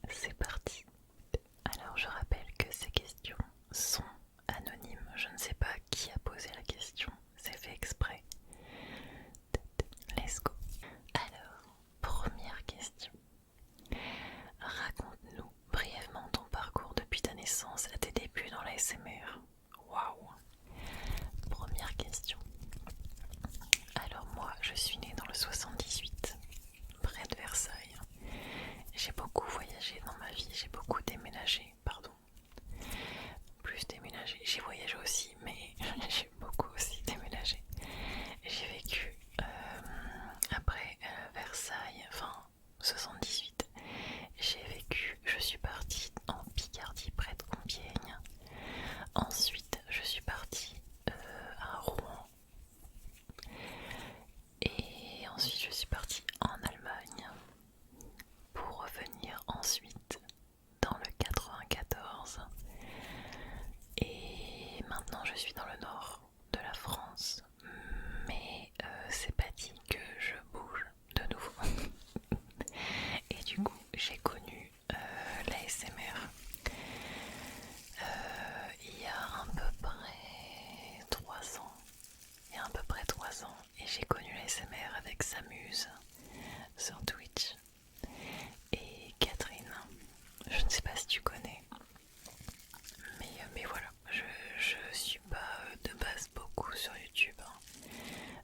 C'est parti. Alors je rappelle que ces questions sont anonymes. Je ne sais pas qui a posé la question. C'est fait exprès. Let's go. Alors, première question. Raconte-nous brièvement ton parcours depuis ta naissance à tes débuts dans la SMR. Waouh. Première question. Alors moi, je suis née dans le 78, près de Versailles. J'ai beaucoup voyagé dans ma vie, j'ai beaucoup déménagé, pardon. Plus déménagé, j'ai voyagé aussi, mais j'ai beaucoup aussi déménagé. J'ai vécu après Versailles, enfin 78. J'ai vécu, je suis partie en Picardie près de Compiègne. Ensuite, je suis partie à Rouen. Et ensuite, je suis partie en Allemagne pour revenir ensuite dans le 94. Et maintenant, je suis dans le nord de la France. Mais c'est pas dit que je bouge de nouveau. Et du coup, j'ai connu l'ASMR il y a à peu près 3 ans. Il y a à peu près 3 ans. Et j'ai connu l'ASMR avec Samuse sur Twitch. Et Catherine, je ne sais pas si tu connais. Mais voilà, je suis pas de base beaucoup sur YouTube.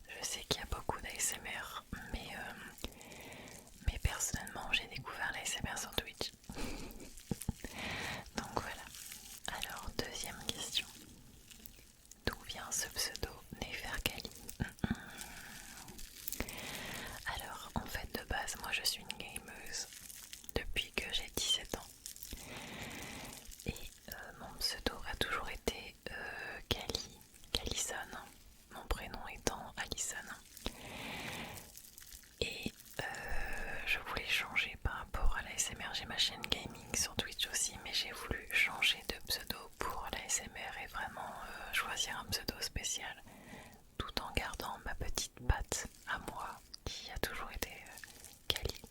Je sais qu'il y a beaucoup d'ASMR, mais personnellement j'ai découvert l'ASMR sur Twitch. Donc voilà. Alors, deuxième question. D'où vient ce pseudo Neferkali? Alors, en fait, de base, moi je suis une gameuse depuis que j'ai 17 ans. Et mon pseudo a toujours été Kali, Kalison, mon prénom étant Alison. Et je voulais changer par rapport à l'ASMR. J'ai ma chaîne gaming sur Twitch aussi, mais j'ai voulu changer de pseudo pour l'ASMR et vraiment choisir un pseudo spécial tout en gardant ma petite patte à moi qui a toujours été Kali.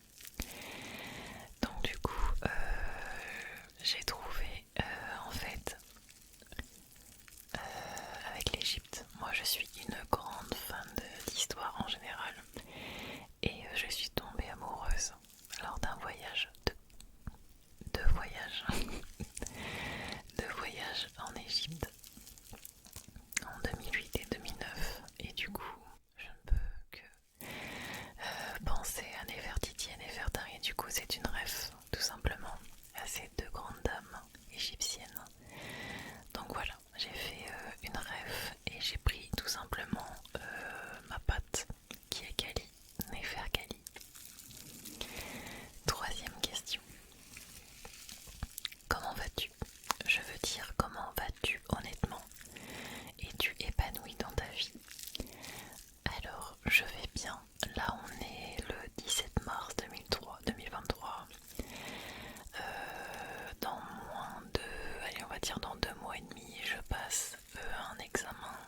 Donc du coup, j'ai trouvé en fait avec l'Égypte. Moi je suis une grande fan d'histoire en général et je suis tombée amoureuse lors d'un voyage, de voyage, de voyage en Égypte en 2008 et 2009 et du coup je ne peux que penser à Néfertiti et Néfertari. Du coup c'est une ref tout simplement à ces deux grandes dames égyptiennes. Donc voilà, j'ai fait une ref et j'ai pris tout simplement ma patte qui est Kali, Néferkali. Troisième question. Comment vas-tu? Je veux dire comment vas-tu honnêtement? Es-tu épanoui dans ta vie? Alors je vais bien. Là on est le 17 mars 2023. Dans moins de, allez on va dire dans 2 mois et demi, je passe un examen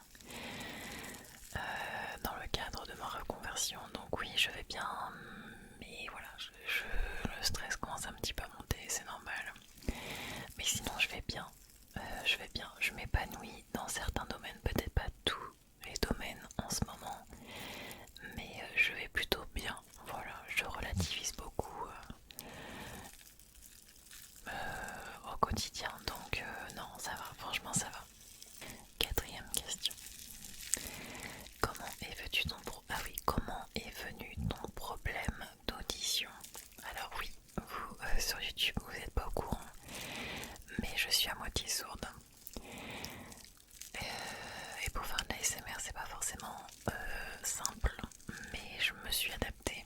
dans le cadre de ma reconversion. Donc oui, je vais bien, mais voilà, le stress commence un petit peu à monter, c'est normal. Mais sinon je vais bien, je m'épanouis dans certains domaines, peut-être pas tous les domaines en ce moment, mais je vais plutôt bien. Voilà, je relativise beaucoup au quotidien, donc non, ça va, franchement ça va. Quatrième question. Comment est venu ton problème d'audition? Alors oui, vous sur YouTube vous n'êtes pas au courant, mais je suis à moitié sourde. Et pour faire de l'ASMR c'est pas forcément simple, mais je me suis adaptée.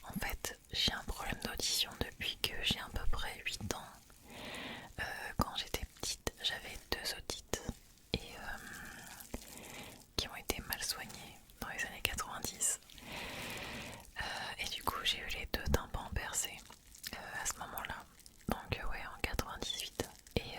En fait, j'ai un problème d'audition depuis que j'ai à peu près 8 ans. Quand j'étais petite, j'avais 2 otites et qui ont été mal soignées dans les années 90. Et du coup, j'ai eu les 2 tympans percés à ce moment-là. Donc ouais, en 98. Et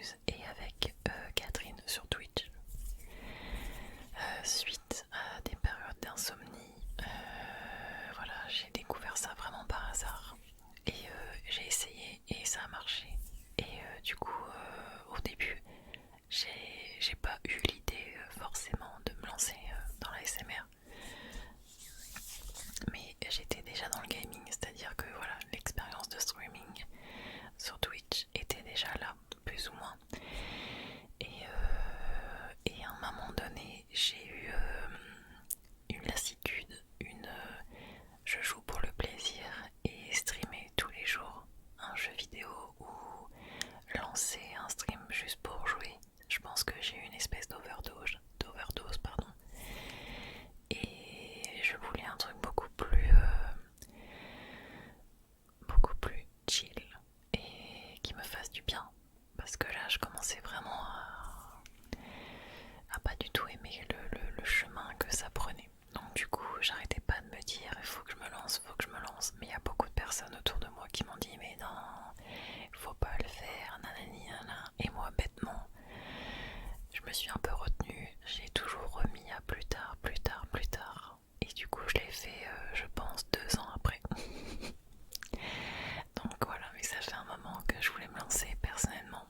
Muse et avec Catherine sur Twitch. Suite à des périodes d'insomnie, voilà, j'ai découvert ça vraiment par hasard et j'ai essayé et ça a marché. Et du coup, au début, j'ai pas eu l'idée forcément de me lancer dans la SMR, mais j'étais déjà dans le gaming, c'est-à-dire que voilà, l'expérience de streaming sur Twitch était déjà là, plus ou moins. Et à un moment donné, j'ai eu une lassitude, je joue pour le plaisir et streamer tous les jours un jeu vidéo ou lancer un stream juste pour jouer. Je pense que j'ai eu une espèce d'overdose, pardon. Et je voulais un truc beaucoup plus chill et qui me fasse du bien. Parce que là, je commençais vraiment à pas du tout aimer le chemin que ça prenait. Donc du coup, j'arrêtais pas de me dire, il faut que je me lance, il faut que je me lance. Mais il y a beaucoup de personnes autour de moi qui m'ont dit, mais non, il faut pas le faire, nanani, nanana. Et moi, bêtement, je me suis un peu retenue. J'ai toujours remis à plus tard, plus tard, plus tard. Et du coup, je l'ai fait, je pense, 2 ans après. Donc voilà, mais ça fait un moment que je voulais me lancer personnellement.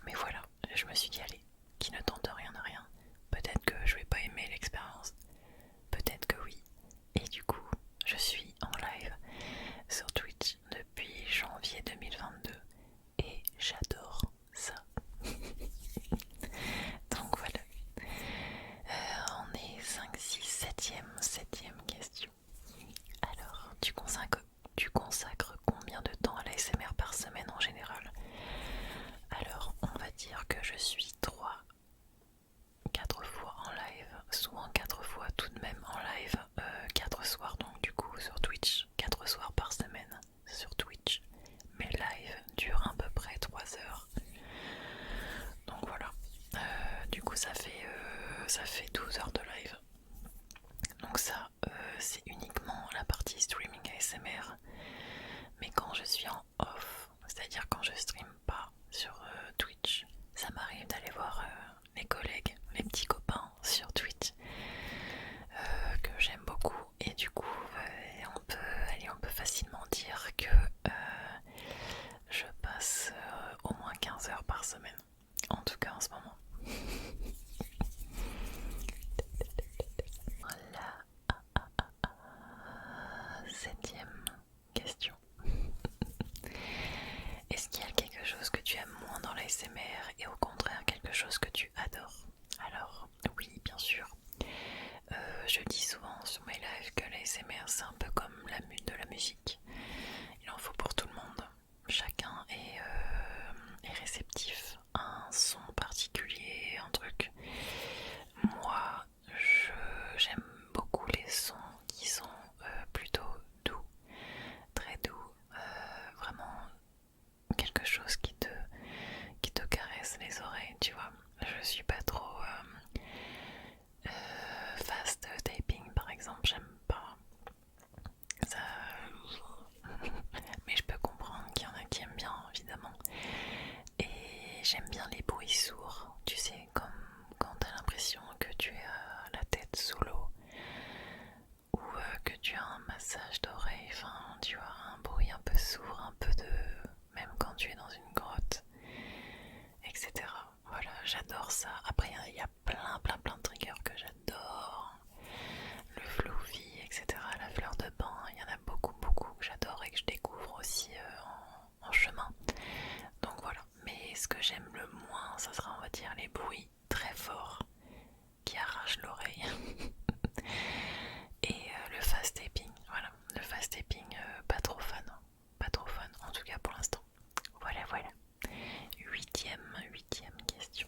Mais voilà, je me suis dit, allez, qui ne tente rien à rien. Peut-être que je vais pas aimer l'expérience. Peut-être que oui. Et du coup, je suis en live sur Twitch depuis janvier 2022 et j'adore ça. Donc voilà. On est 5, 6, 7ème question. Alors, tu consacres combien de temps à la SMR par semaine en général? Alors, on va dire que je suis 4 fois en live, souvent 4 fois tout de même en live, 4 soirs donc du coup sur Twitch, 4 soirs par semaine sur Twitch. Mes lives durent à peu près 3 heures. Donc voilà, du coup ça fait 12 heures de live. Donc ça, c'est uniquement la partie streaming ASMR. Mais quand je suis en off, c'est-à-dire quand je stream pas sur Twitch, ça m'arrive d'aller voir les collègues, les petits copains sur Twitch que j'aime beaucoup. Et du coup, on peut facilement dire que je passe au moins 15 heures par semaine. En tout cas en ce moment. Voilà. 7ème question. Est-ce qu'il y a quelque chose que tu aimes moins dans l'ASMR et au contraire quelque chose que tu adores? Alors oui, bien sûr. Je dis souvent sur mes lives que l'ASMR c'est un peu comme de la musique. Il en faut pour tout le monde. Chacun est réceptif à un son particulier, un truc. Moi, j'aime beaucoup les sons qui sont plutôt doux, très doux, vraiment quelque chose qui te caresse les oreilles, tu vois. Je suis pas trop fast taping par exemple, j'aime pas ça. Mais je peux comprendre qu'il y en a qui aiment bien évidemment. Et j'aime bien les bruits sourds, tu sais, comme quand t'as l'impression que tu as la tête sous l'eau ou que tu as un massage d'oreille, enfin tu as un bruit un peu sourd, un peu de... même quand tu es dans une grotte, etc. Voilà, j'adore ça. Après il y a plein de triggers que j'adore. Le floufie, etc. La fleur de bain, il y en a beaucoup que j'adore et que je découvre aussi en chemin. Donc voilà, mais ce que j'aime le moins, ça sera on va dire les bruits très forts qui arrachent l'oreille. Et le fast tapping, voilà, le fast tapping, pas trop fan, en tout cas pour l'instant. Voilà. Huitième question.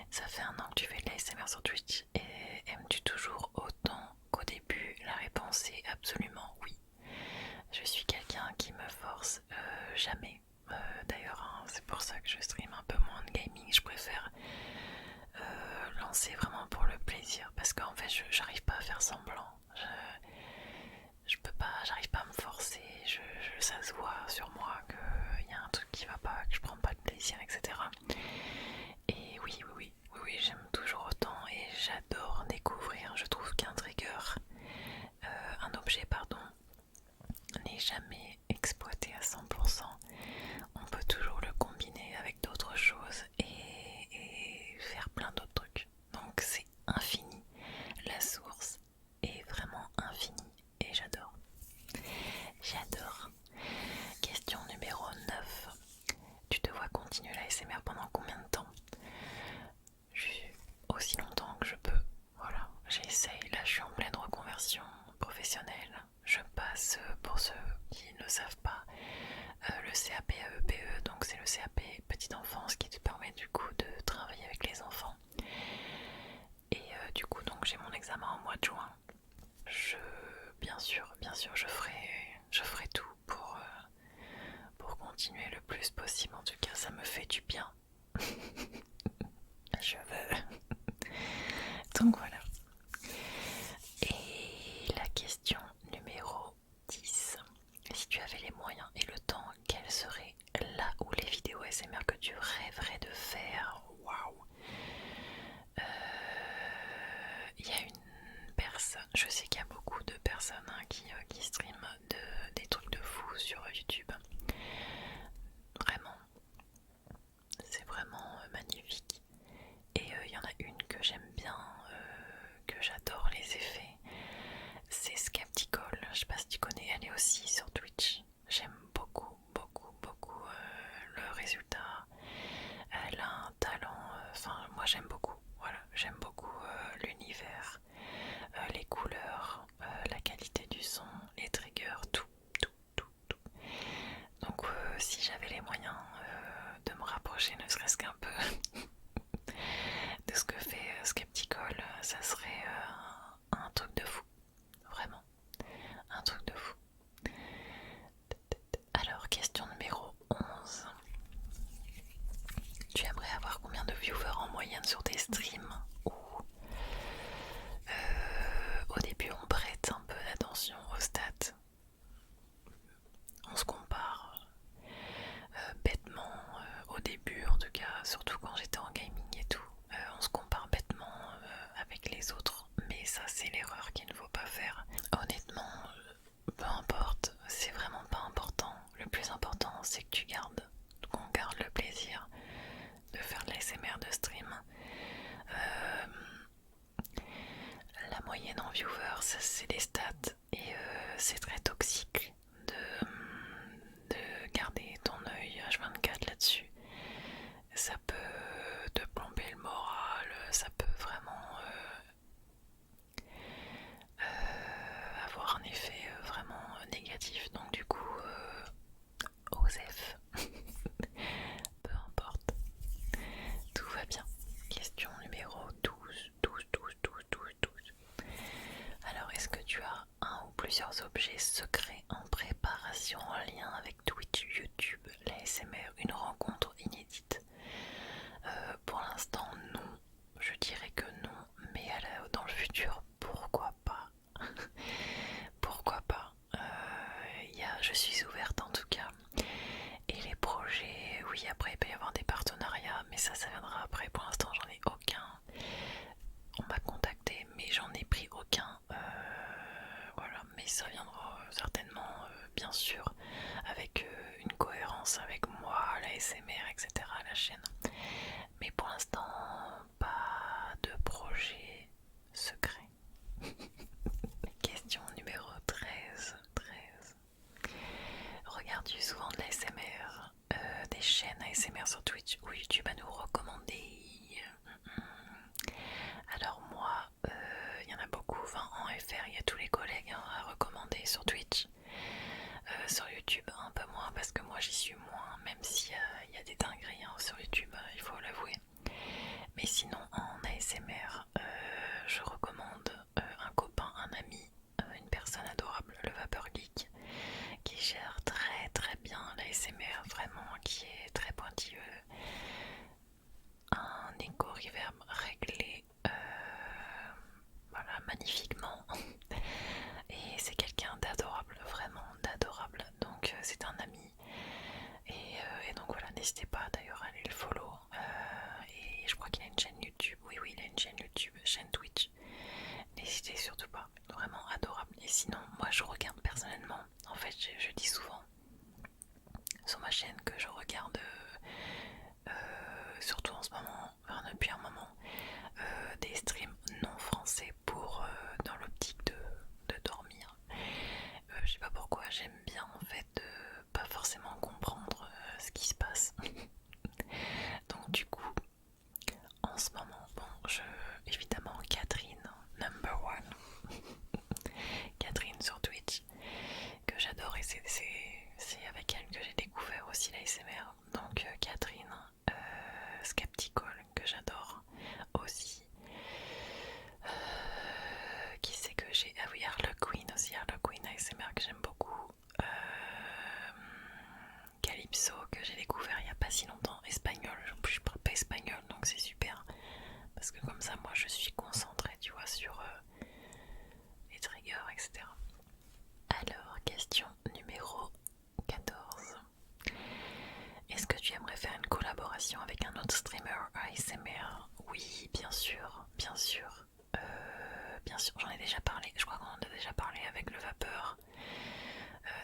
Ça fait 1 an que tu fais de la l'ASMR sur Twitch et aimes-tu toujours autant qu'au début? La réponse est absolument oui. Je suis quelqu'un qui me force jamais. D'ailleurs, hein, c'est pour ça que je stream un peu moins de gaming. Je préfère lancer vraiment pour le plaisir parce qu'en fait, j'arrive pas à faire semblant. Je peux pas, j'arrive pas à me forcer. Ça se voit sur moi qu'il y a un truc qui va pas, que je prends pas de plaisir, etc. l'ASMR pendant combien de temps? Aussi longtemps que je peux. Voilà, j'essaye. Là, je suis en pleine reconversion professionnelle. Je passe, pour ceux qui ne savent pas, le CAP AEPE, donc c'est le CAP petite enfance qui te permet du coup de travailler avec les enfants. Et du coup, donc j'ai mon examen en mois de juin. Bien sûr, je ferai tout pour continuer le plus possible. En tout cas, ça me fait du bien. Je veux. Donc voilà. Et la question numéro 10. Si tu avais les moyens et le temps, quelles seraient là où les vidéos ASMR que tu rêverais de faire? Waouh! Il y a une personne, je sais qu'il y a beaucoup de personnes qui streament des trucs de fou sur YouTube. Vraiment, c'est vraiment magnifique. Et il y en a une que j'aime bien, que j'adore les effets. C'est Skeptical, je sais pas si tu connais, elle est aussi sur Twitch. J'aime beaucoup, beaucoup, beaucoup le résultat. Elle a un talent, enfin moi j'aime beaucoup, voilà, j'aime beaucoup l'univers, les couleurs, la qualité du son, les triggers, tout, tout, tout, tout. Donc si j'avais les moyens de me rapprocher ne serait-ce qu'un peu de ce que fait Skeptical, ça serait un truc de fou, vraiment, un truc de fou. Alors, question numéro 11. Tu aimerais avoir combien de viewers en moyenne sur tes streams? Ou au début on prête un peu d'attention aux stats, on se compare bêtement au début, en tout cas, surtout quand j'étais en gaming et tout, on se compare bêtement avec les autres, mais ça c'est l'erreur qu'il ne faut pas faire. Honnêtement, peu importe, c'est vraiment pas important. Le plus important c'est que qu'on garde le plaisir de faire de l'ASMR de stream. La moyenne en viewers, c'est des stats et c'est très toxique de garder ton œil H24 là-dessus. Ça peut te plomber le moral, ça peut vraiment avoir un effet vraiment négatif. Donc du coup, OSEF, peu importe, tout va bien. Question numéro 12, 12, 12, 12, 12, 12. Alors, est-ce que tu as un ou plusieurs objets secrets en préparation en lien avec Twitch, YouTube, l'ASMR, une rencontre inédite? Pour l'instant, non. Je dirais que non, mais dans le futur, pourquoi pas? Pourquoi pas? Je suis ouverte en tout cas. Et les projets, oui, après il peut y avoir des partenariats, mais ça viendra après. Pour l'instant, j'en ai aucun. On m'a contacté, mais j'en ai pris aucun. Voilà, mais ça viendra certainement, bien sûr, avec une cohérence avec moi, la SMR, etc., la chaîne. Mais pour l'instant, pas de projet secret. Question numéro 13. Regardes-tu souvent de l'ASMR, des chaînes ASMR sur Twitch ou YouTube à nous recommander? Alors moi, il y en a beaucoup, enfin en FR, il y a tous les collègues à recommander sur Twitch. Sur YouTube un peu moins parce que moi j'y suis moins, même s'il y a des dingueries sur YouTube, il faut l'avouer. Mais sinon en ASMR, je recommande un copain, un ami, une personne adorable, le Vapeur Geek, qui gère très très bien l'ASMR, vraiment, qui est très pointilleux. Un écho reverb réglé voilà, magnifiquement. Et c'est quelqu'un d'adorable, vraiment d'adorable. Donc c'est un ami. Et donc voilà, n'hésitez pas d'ailleurs à aller le follow. Et je crois qu'il a une chaîne YouTube. Oui, il a une chaîne YouTube, chaîne Twitch. N'hésitez surtout pas, vraiment adorable. Et sinon, moi je regarde personnellement. En fait, je dis souvent sur ma chaîne que je regarde, surtout en ce moment, enfin depuis un moment, des streams non français pour dans l'optique de dormir. Je sais pas pourquoi, j'aime bien en fait pas forcément comprendre ce qui se passe.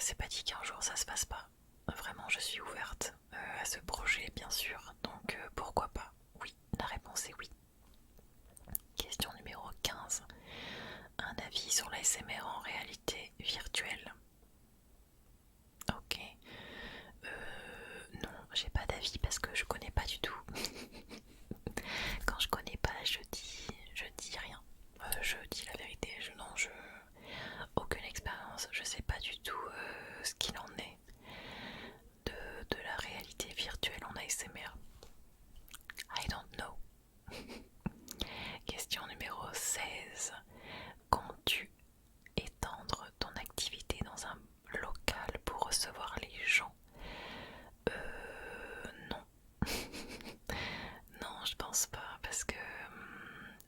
c'est pas dit qu'un jour ça se passe pas. Vraiment, je suis ouverte à ce projet, bien sûr. Donc pourquoi pas? Oui, la réponse est oui. Question numéro 15. Un avis sur l'ASMR en réalité virtuelle? Ok. Non, j'ai pas d'avis parce que je connais pas du tout. Quand je connais pas, je dis rien. Je dis la vérité. Aucune expérience. Je sais pas du tout ce qu'il en est de la réalité virtuelle en ASMR. I don't know. Question numéro 16. Comptes-tu étendre ton activité dans un local pour recevoir les gens? Non. Non, je pense pas parce que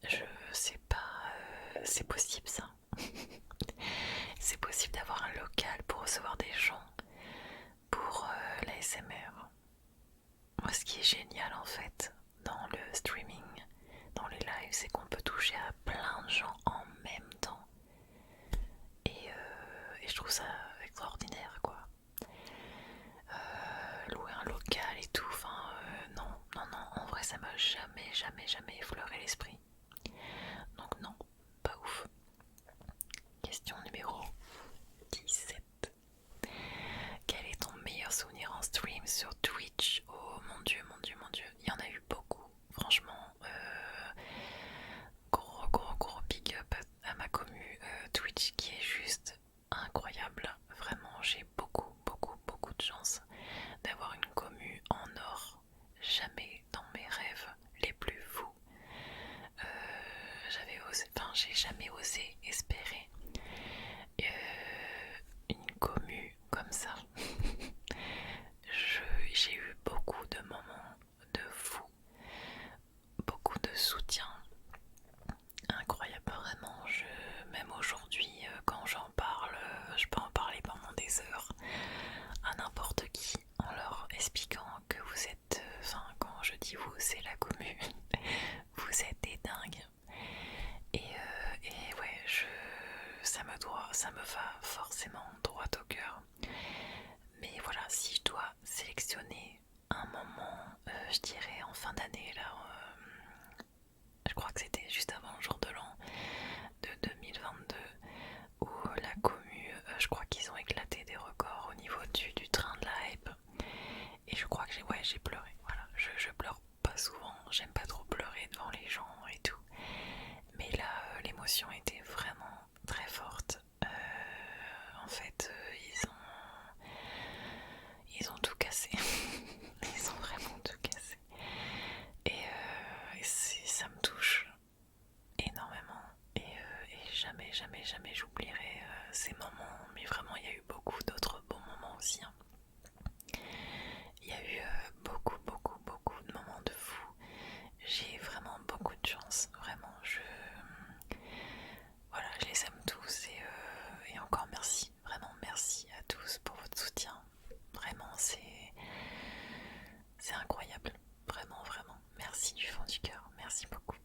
je sais pas. C'est possible ça. C'est possible d'avoir un local pour recevoir des gens pour l'ASMR. Moi, ce qui est génial en fait dans le streaming, dans les lives, c'est qu'on peut toucher à plein de gens en même temps. Et je trouve ça extraordinaire quoi. Louer un local et tout, enfin non, non, non, en vrai ça m'a jamais effleuré l'esprit. Donc non, pas ouf. Question numéro 17. Quel est ton meilleur souvenir en stream sur Twitch? Oh mon dieu, mon dieu, mon dieu, il y en a eu beaucoup, franchement. Gros big up à ma commu Twitch qui est juste incroyable. Vraiment, j'ai beaucoup de chance d'avoir une commu en or. Jamais dans mes rêves les plus fous j'ai jamais osé espérer une commu comme ça. J'ai eu beaucoup de moments de fou, beaucoup de soutien. Incroyable, vraiment. Même aujourd'hui, quand j'en parle, je peux en parler pendant des heures à n'importe qui en leur expliquant que vous êtes, quand je dis vous, c'est la commu, vous êtes des dingues. Et ouais, ça me va forcément droit au cœur. Mais voilà, si je dois sélectionner un moment, je dirais en fin d'année, là, je crois que c'était juste avant le jour de l'an de 2022, où la commu, je crois qu'ils ont éclaté des records au niveau du train de la hype. Et je crois que j'ai pleuré. Voilà, je pleure pas souvent, j'aime pas trop pleurer devant les gens et tout. Mais là, l'émotion était vraiment très forte. En fait, ils ont tout cassé. Ils ont vraiment tout cassé. Ça me touche énormément. Et jamais j'oublierai ces moments. Mais vraiment, il y a eu beaucoup d'autres bons moments aussi. Hein. Il y a eu beaucoup de moments de fou. J'ai vraiment beaucoup de chance. Vraiment, voilà, je les aime tous et encore merci. Vraiment merci à tous pour votre soutien. Vraiment, c'est incroyable. Vraiment. Merci du fond du cœur. Merci beaucoup.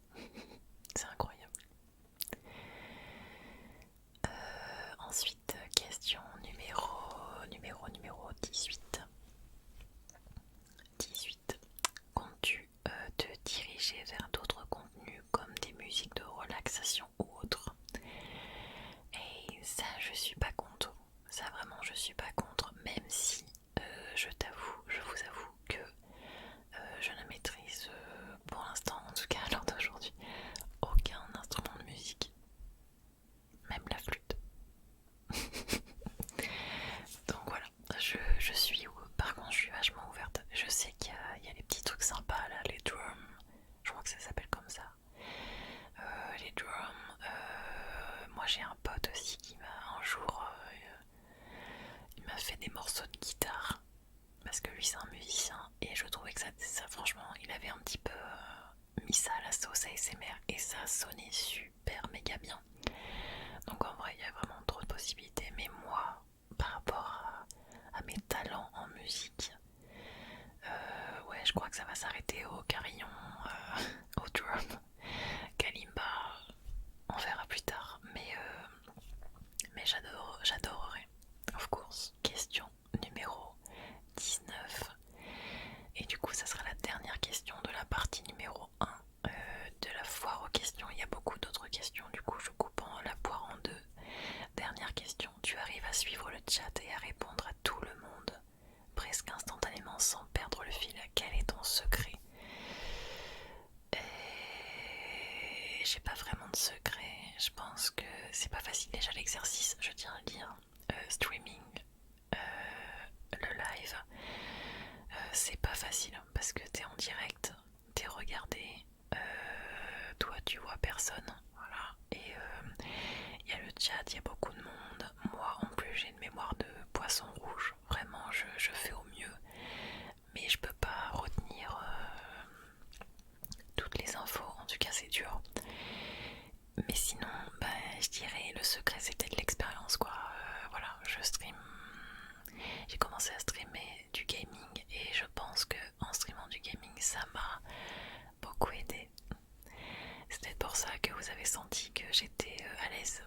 C'est incroyable. Ensuite, question numéro 18. 18. Comptes-tu te diriger vers d'autres contenus comme des musiques de relaxation ou autres? Et ça, je suis pas contre. Ça, vraiment, je suis pas contre. Même si, je vous avoue que je ne maîtrise pour l'instant, en tout cas à l'heure d'aujourd'hui, aucun instrument de musique. Même la flûte. Donc voilà, je suis par contre je suis vachement ouverte. Je sais qu'il y a les petits trucs sympas là, les drums, je crois que ça s'appelle comme ça. Les drums, moi j'ai un pote aussi qui m'a un jour il m'a fait des morceaux de guitare parce que lui c'est un musicien et je trouvais que ça franchement il avait un petit peu mis ça à la sauce ASMR et ça sonnait super méga bien. Donc en vrai il y a vraiment trop de possibilités, mais moi par rapport à mes talents en musique, ouais je crois que ça va s'arrêter au carillon, au drum, kalimba, on verra plus tard, mais j'adorerais, of course. j'ai pas vraiment de secret. Je pense que c'est pas facile déjà l'exercice, je tiens à le dire. Streaming, le live, c'est pas facile parce que t'es en direct, t'es regardé, toi tu vois personne, voilà. Et il y a le chat, il y a beaucoup de monde. Moi en plus j'ai une mémoire de poisson rouge, vraiment je fais au mieux, mais je peux pas retenir toutes les infos, en tout cas c'est dur. Mais sinon, bah, je dirais le secret c'est peut-être l'expérience quoi. Voilà, je stream. J'ai commencé à streamer du gaming et je pense que en streamant du gaming ça m'a beaucoup aidé. C'est peut-être pour ça que vous avez senti que j'étais à l'aise